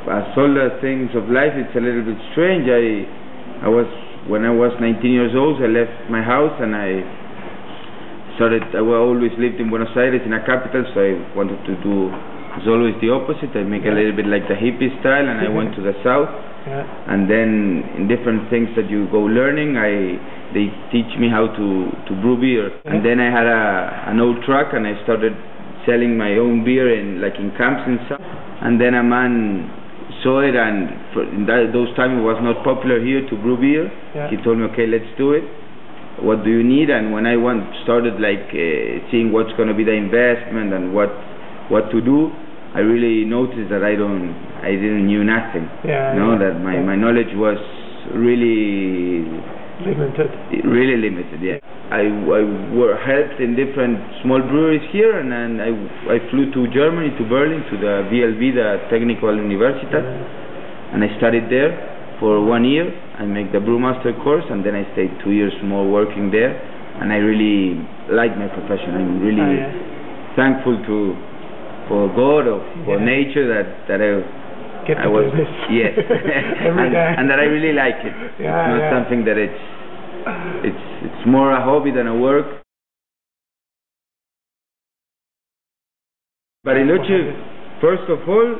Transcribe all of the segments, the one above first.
as all the things of life, it's a little bit strange. When I was 19 years old, I left my house and I always lived in Buenos Aires, in a capital, so I wanted to do, it's always the opposite. I make a little bit like the hippie style, and I went to the south. And then in different things that you go learning, they teach me how to brew beer. And then I had an old truck, and I started selling my own beer in camps and stuff. And then a man saw it, and in those times it was not popular here to brew beer. He told me, okay, let's do it. What do you need? And when I started seeing what's going to be the investment and what to do, I really noticed that I didn't knew nothing. That my knowledge was really limited. I helped in different small breweries here, and then I flew to Germany, to Berlin, to the VLB, the Technical Universitat, and I studied there for 1 year. I make the brewmaster course, and then I stayed 2 years more working there, and I really like my profession. I'm really thankful for God or for nature that I was every day. and that I really like it. It's not something that it's more a hobby than a work. Bariloche, first of all,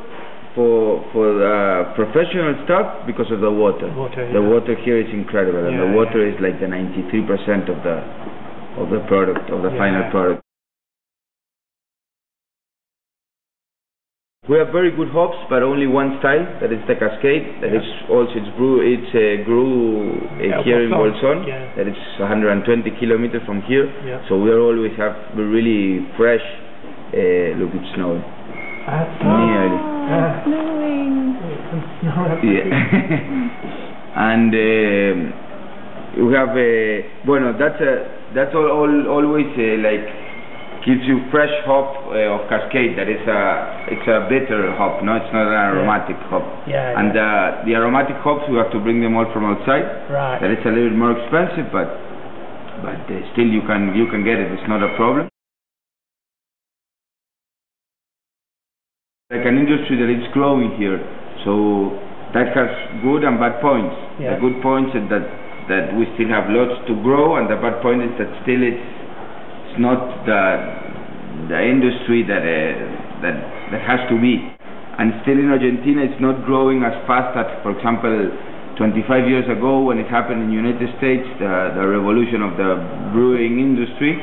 for the professional stuff, because of the water. The water here is incredible, and the water is like the 93% of the product, of the final product. We have very good hops, but only one style, that is the Cascade. That is also grew here in Bolson. That is 120 kilometers from here. So we always have really fresh. Look, it's snowing. Nearly. Snowing. And we have that's always gives you fresh hop of Cascade. That is it's a bitter hop, no, it's not an aromatic hop. And the aromatic hops, we have to bring them all from outside. That is a little bit more expensive, but still you can get it. It's not a problem. Like an industry that is growing here, so that has good and bad points. The good points is that we still have lots to grow, and the bad point is that still it's not the industry that has to be. And still in Argentina it's not growing as fast as, for example, 25 years ago when it happened in the United States, the revolution of the brewing industry.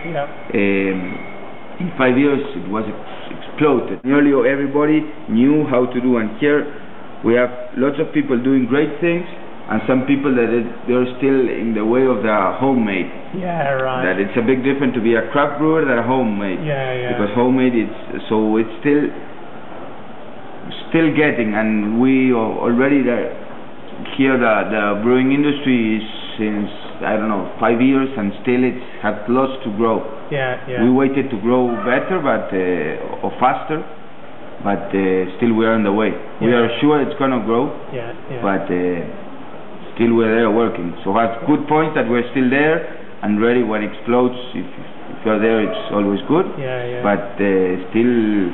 In 5 years it was exploded. Nearly everybody knew how to do, and here we have lots of people doing great things, and some people that they're still in the way of the homemade. That it's a big difference to be a craft brewer than a homemade. Because homemade it's still getting, and we already here the brewing industry is since I don't know 5 years, and still it's had lots to grow. We waited to grow better, or faster, but still we are on the way. We are sure it's gonna grow, but still we're there working. So that's good point that we're still there and ready when it explodes. If you're there, it's always good. But still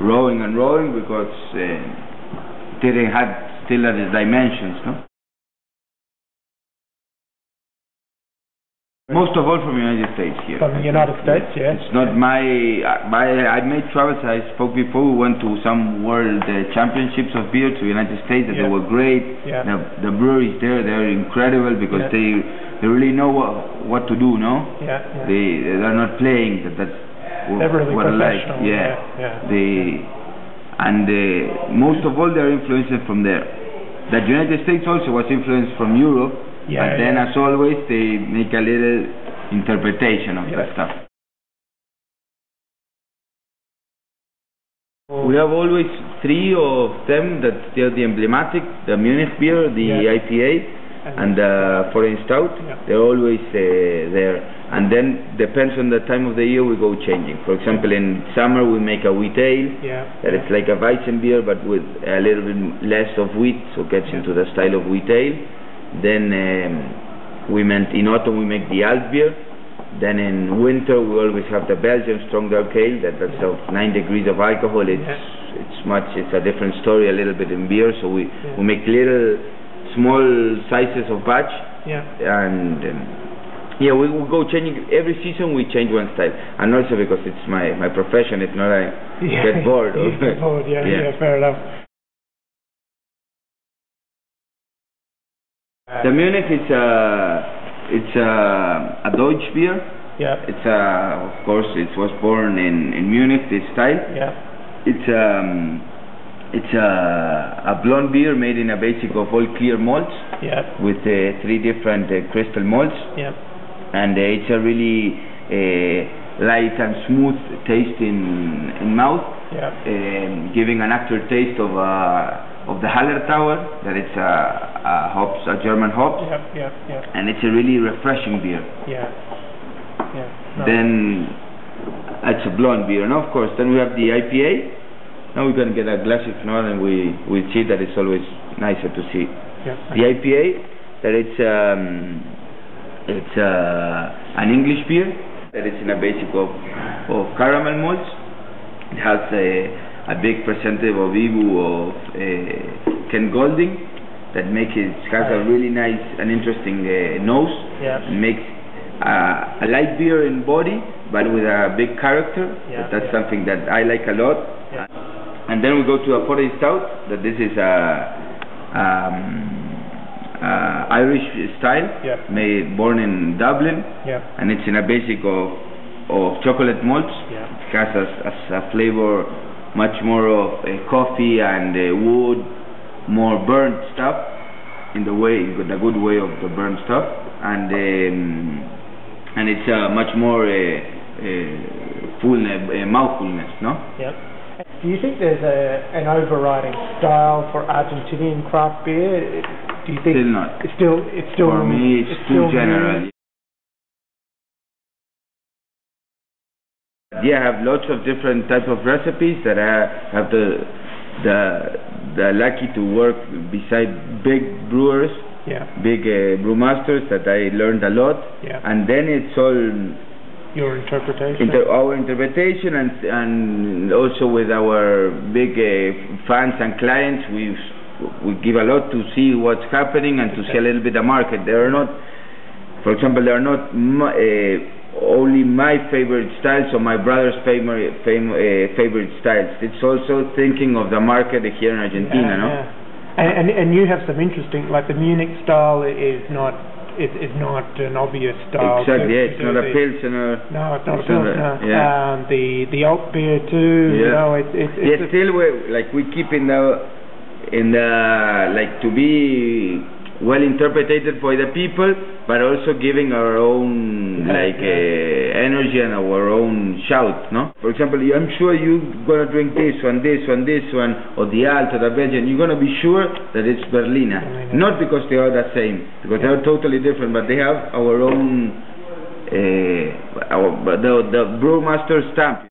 rowing and rowing, because it didn't have still at its dimensions, no? Most of all from the United States here. From the United States, It's not I made travels. I spoke before. We went to some world championships of beer to the United States, and they were great. The breweries there, they're incredible, because they really know what to do, no? They're not playing. That's really what I like. Most of all, they're influenced from there. The United States also was influenced from Europe. But then, as always, they make a little interpretation of the stuff. We have always three of them that they're the emblematic: the Munich beer, the IPA, and the foreign stout. They're always there. And then, depends on the time of the year, we go changing. For example, in summer we make a wheat ale. That it's like a Weizen beer, but with a little bit less of wheat, so it gets into the style of wheat ale. Then in autumn we make the alt beer. Then in winter we always have the Belgian strong dark ale that's of 9 degrees of alcohol. It's it's a different story a little bit in beer. So we make little small sizes of batch. Yeah. And yeah, we will go changing every season. We change one style, and also because it's my profession. If not, I get bored. Get bored. Yeah, fair enough. The Munich it's a Deutsch beer. Yeah. It's of course it was born in Munich. This style. Yeah. It's a blonde beer made in a basic of all clear malts. Yeah. With 3 different crystal malts. Yeah. And it's a really light and smooth taste in mouth. Yeah. Giving an aftertaste of the Hallertauer, that it's a German hop. Yeah. And it's a really refreshing beer. Yeah. No. Then it's a blonde beer, and of course then we have the IPA. Now we're going to get a glass if not, and we see that it's always nicer to see. Yeah. The IPA, that it's an English beer that is in a basic of caramel malts. It has a big percentage of Ibu of Ken Golding that has a really nice and interesting nose. Yeah. And makes a light beer in body but with a big character. Yeah. That's something that I like a lot. Yeah. And then we go to a 40 stout. That this is Irish style, born in Dublin, and it's in a basic of chocolate malts. It has a flavor much more of coffee and wood, more burnt stuff in the good way of the burnt stuff, and it's much more mouthfulness, no? Yeah. Do you think there's an overriding style for Argentinian craft beer? Do you think still not? It's still for me. It's too general. Yeah, I have lots of different types of recipes that I have the lucky to work beside big brewers, big brewmasters that I learned a lot, and then it's all your interpretation. Our interpretation, and also with our big fans and clients, we give a lot to see what's happening and to see a little bit the market. They are not, for example, they are not only my favorite styles or my brother's favorite styles. It's also thinking of the market here in Argentina, no? And you have some interesting, like the Munich style is not an obvious style. Exactly, it's not a Pilsner. No, it's not a Pilsner. The alt beer too. You know, it's still we keep in the like to be well interpreted for the people, but also giving our own energy and our own shout, no? For example, I'm sure you're gonna drink this one, or the Alt or the Belgian. You're gonna be sure that it's Berlina, not because they are the same, because they are totally different, but they have our own the brewmaster stamp.